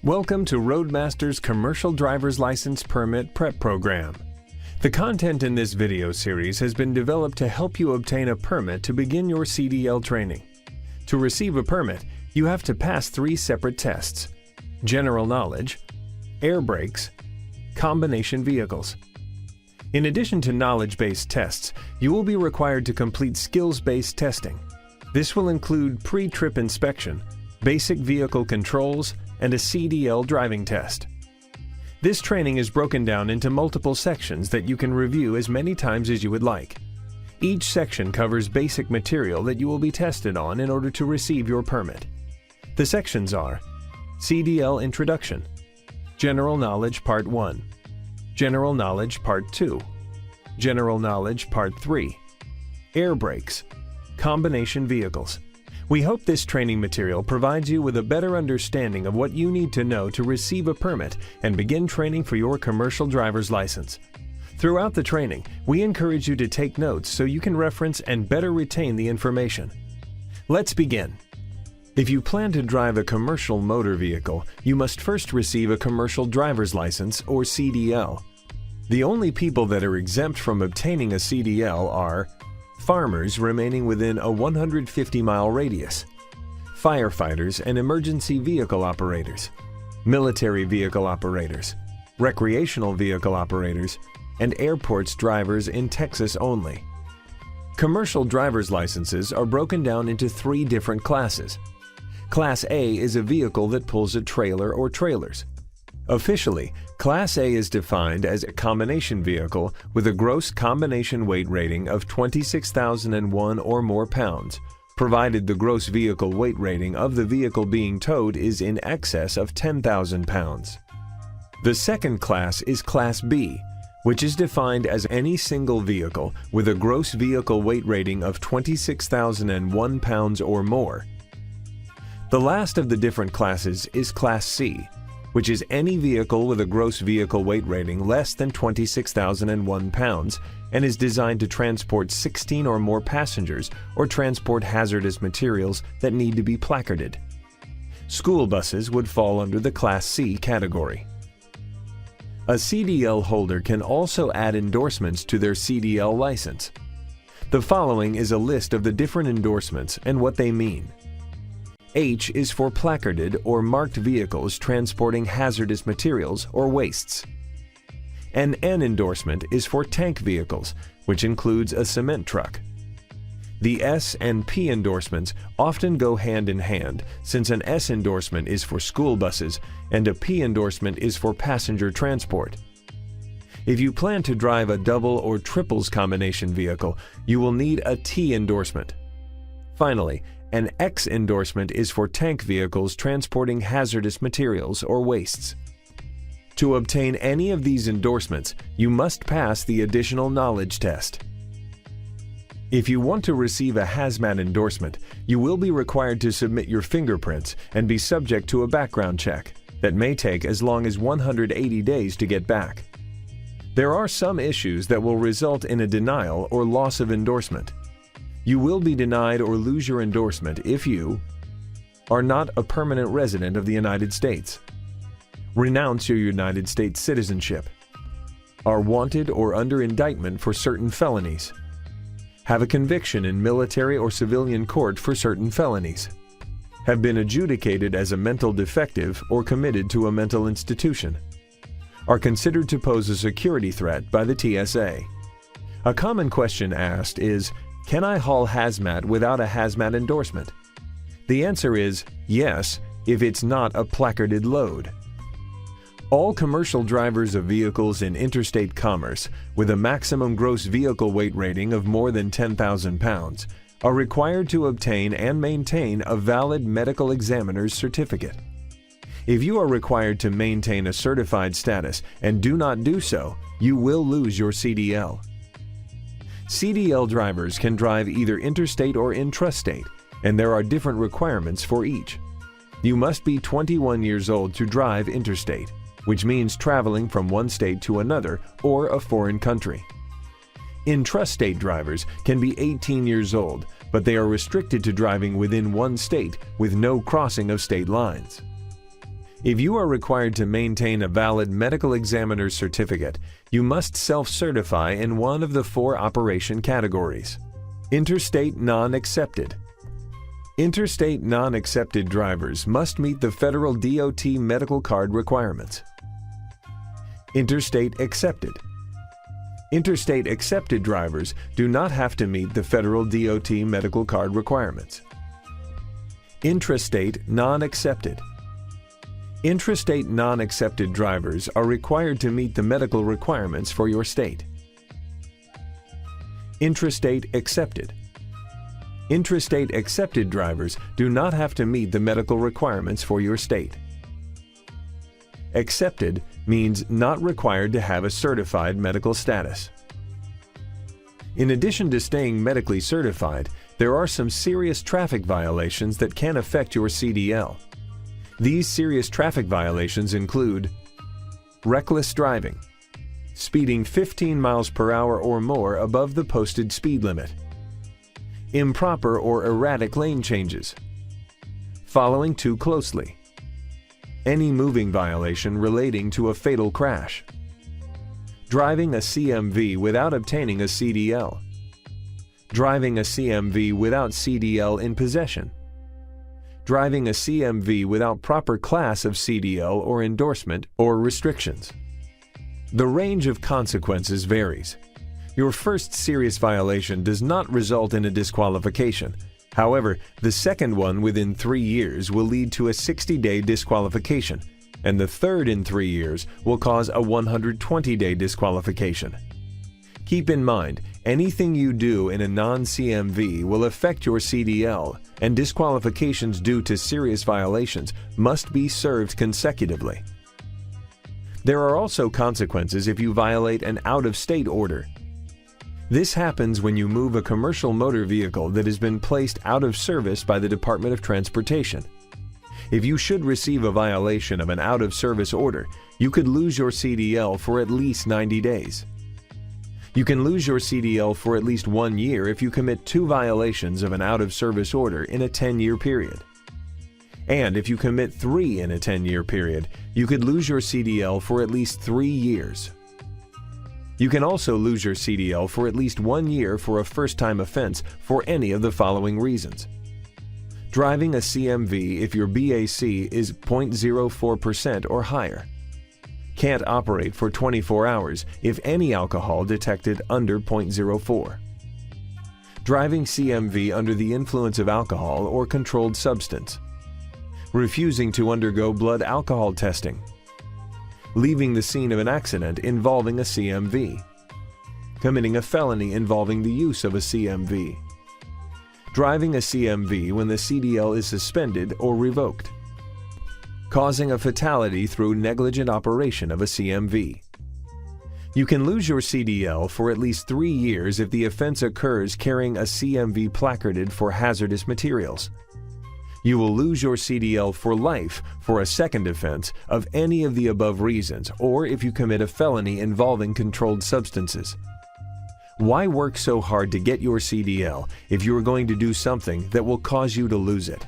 Welcome to Roadmaster's Commercial Driver's License Permit Prep Program. The content in this video series has been developed to help you obtain a permit to begin your CDL training. To receive a permit, you have to pass 3 separate tests: general knowledge, air brakes, combination vehicles. In addition to knowledge-based tests, you will be required to complete skills-based testing. This will include pre-trip inspection, basic vehicle controls, and a CDL driving test. This training is broken down into multiple sections that you can review as many times as you would like. Each section covers basic material that you will be tested on in order to receive your permit. The sections are CDL Introduction, General Knowledge Part 1, General Knowledge Part 2, General Knowledge Part 3, Air Brakes, Combination Vehicles. We hope this training material provides you with a better understanding of what you need to know to receive a permit and begin training for your commercial driver's license. Throughout the training, we encourage you to take notes so you can reference and better retain the information. Let's begin. If you plan to drive a commercial motor vehicle, you must first receive a commercial driver's license, or CDL. The only people that are exempt from obtaining a CDL are farmers remaining within a 150-mile radius, firefighters and emergency vehicle operators, military vehicle operators, recreational vehicle operators, and airports drivers in Texas only. Commercial driver's licenses are broken down into 3 different classes. Class A is a vehicle that pulls a trailer or trailers. Officially, Class A is defined as a combination vehicle with a gross combination weight rating of 26,001 or more pounds, provided the gross vehicle weight rating of the vehicle being towed is in excess of 10,000 pounds. The second class is Class B, which is defined as any single vehicle with a gross vehicle weight rating of 26,001 pounds or more. The last of the different classes is Class C, which is any vehicle with a gross vehicle weight rating less than 26,001 pounds and is designed to transport 16 or more passengers or transport hazardous materials that need to be placarded. School buses would fall under the Class C category. A CDL holder can also add endorsements to their CDL license. The following is a list of the different endorsements and what they mean. H is for placarded or marked vehicles transporting hazardous materials or wastes. An N endorsement is for tank vehicles, which includes a cement truck. The S and P endorsements often go hand in hand, since an S endorsement is for school buses and a P endorsement is for passenger transport. If you plan to drive a double or triples combination vehicle, you will need a T endorsement. Finally, an X endorsement is for tank vehicles transporting hazardous materials or wastes. To obtain any of these endorsements, you must pass the additional knowledge test. If you want to receive a hazmat endorsement, you will be required to submit your fingerprints and be subject to a background check that may take as long as 180 days to get back. There are some issues that will result in a denial or loss of endorsement. You will be denied or lose your endorsement if you are not a permanent resident of the United States, renounce your United States citizenship, are wanted or under indictment for certain felonies, have a conviction in military or civilian court for certain felonies, have been adjudicated as a mental defective or committed to a mental institution, are considered to pose a security threat by the TSA. A common question asked is, can I haul hazmat without a hazmat endorsement? The answer is yes, if it's not a placarded load. All commercial drivers of vehicles in interstate commerce with a maximum gross vehicle weight rating of more than 10,000 pounds are required to obtain and maintain a valid medical examiner's certificate. If you are required to maintain a certified status and do not do so, you will lose your CDL. CDL drivers can drive either interstate or intrastate, and there are different requirements for each. You must be 21 years old to drive interstate, which means traveling from one state to another or a foreign country. Intrastate drivers can be 18 years old, but they are restricted to driving within one state with no crossing of state lines. If you are required to maintain a valid medical examiner's certificate, you must self-certify in one of the 4 operation categories. Interstate non-accepted. Interstate non-accepted drivers must meet the federal DOT medical card requirements. Interstate accepted. Interstate accepted drivers do not have to meet the federal DOT medical card requirements. Intrastate non-accepted. Intrastate non-accepted drivers are required to meet the medical requirements for your state. Intrastate accepted. Intrastate accepted drivers do not have to meet the medical requirements for your state. Accepted means not required to have a certified medical status. In addition to staying medically certified, there are some serious traffic violations that can affect your CDL. These serious traffic violations include reckless driving, speeding 15 miles per hour or more above the posted speed limit, improper or erratic lane changes, following too closely, any moving violation relating to a fatal crash, driving a CMV without obtaining a CDL, driving a CMV without CDL in possession, driving a CMV without proper class of CDL or endorsement or restrictions. The range of consequences varies. Your first serious violation does not result in a disqualification. However, the second one within 3 years will lead to a 60-day disqualification, and the third in 3 years will cause a 120-day disqualification. Keep in mind, anything you do in a non-CMV will affect your CDL, and disqualifications due to serious violations must be served consecutively. There are also consequences if you violate an out-of-state order. This happens when you move a commercial motor vehicle that has been placed out of service by the Department of Transportation. If you should receive a violation of an out-of-service order, you could lose your CDL for at least 90 days. You can lose your CDL for at least 1 year if you commit 2 violations of an out-of-service order in a 10-year period. And if you commit 3 in a 10-year period, you could lose your CDL for at least 3 years. You can also lose your CDL for at least 1 year for a first-time offense for any of the following reasons. Driving a CMV if your BAC is 0.04% or higher. Can't operate for 24 hours if any alcohol detected under 0.04. Driving CMV under the influence of alcohol or controlled substance. Refusing to undergo blood alcohol testing. Leaving the scene of an accident involving a CMV. Committing a felony involving the use of a CMV. Driving a CMV when the CDL is suspended or revoked. Causing a fatality through negligent operation of a CMV. You can lose your CDL for at least 3 years if the offense occurs carrying a CMV placarded for hazardous materials. You will lose your CDL for life for a second offense of any of the above reasons, or if you commit a felony involving controlled substances. Why work so hard to get your CDL if you are going to do something that will cause you to lose it?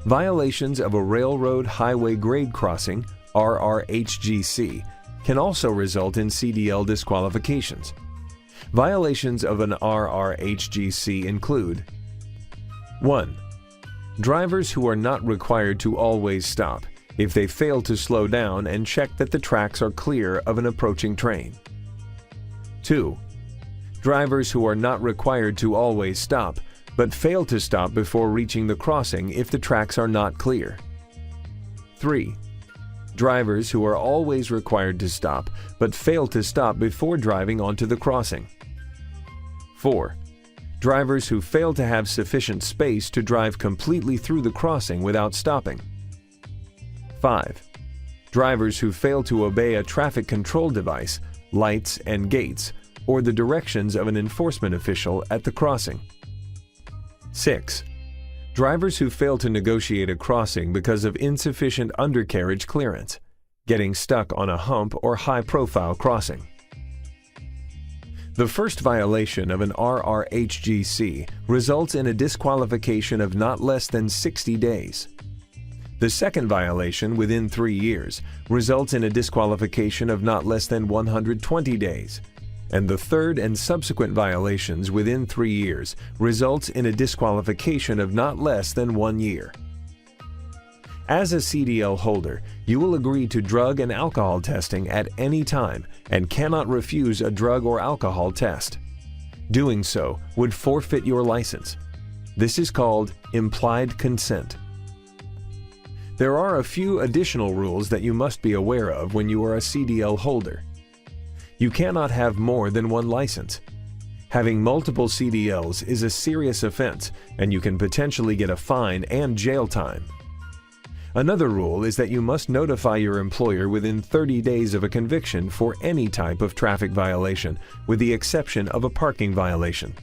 Violations of a railroad highway grade crossing, RRHGC, can also result in CDL disqualifications. Violations of an RRHGC include 1. Drivers who are not required to always stop if they fail to slow down and check that the tracks are clear of an approaching train. 2. Drivers who are not required to always stop but fail to stop before reaching the crossing if the tracks are not clear. 3. Drivers who are always required to stop but fail to stop before driving onto the crossing. 4. Drivers who fail to have sufficient space to drive completely through the crossing without stopping. 5. Drivers who fail to obey a traffic control device, lights and gates, or the directions of an enforcement official at the crossing. 6. Drivers who fail to negotiate a crossing because of insufficient undercarriage clearance, getting stuck on a hump or high-profile crossing. The first violation of an RRHGC results in a disqualification of not less than 60 days. The second violation within 3 years results in a disqualification of not less than 120 days. And the third and subsequent violations within 3 years results in a disqualification of not less than 1 year. As a CDL holder, you will agree to drug and alcohol testing at any time and cannot refuse a drug or alcohol test. Doing so would forfeit your license. This is called implied consent. There are a few additional rules that you must be aware of when you are a CDL holder. You cannot have more than one license. Having multiple CDLs is a serious offense, and you can potentially get a fine and jail time. Another rule is that you must notify your employer within 30 days of a conviction for any type of traffic violation, with the exception of a parking violation.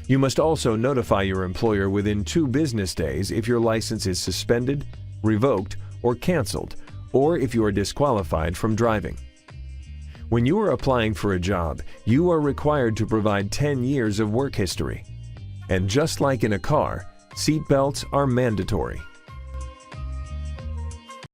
You must also notify your employer within 2 business days if your license is suspended, revoked, or canceled, or if you are disqualified from driving. When you are applying for a job, you are required to provide 10 years of work history. And just like in a car, seat belts are mandatory.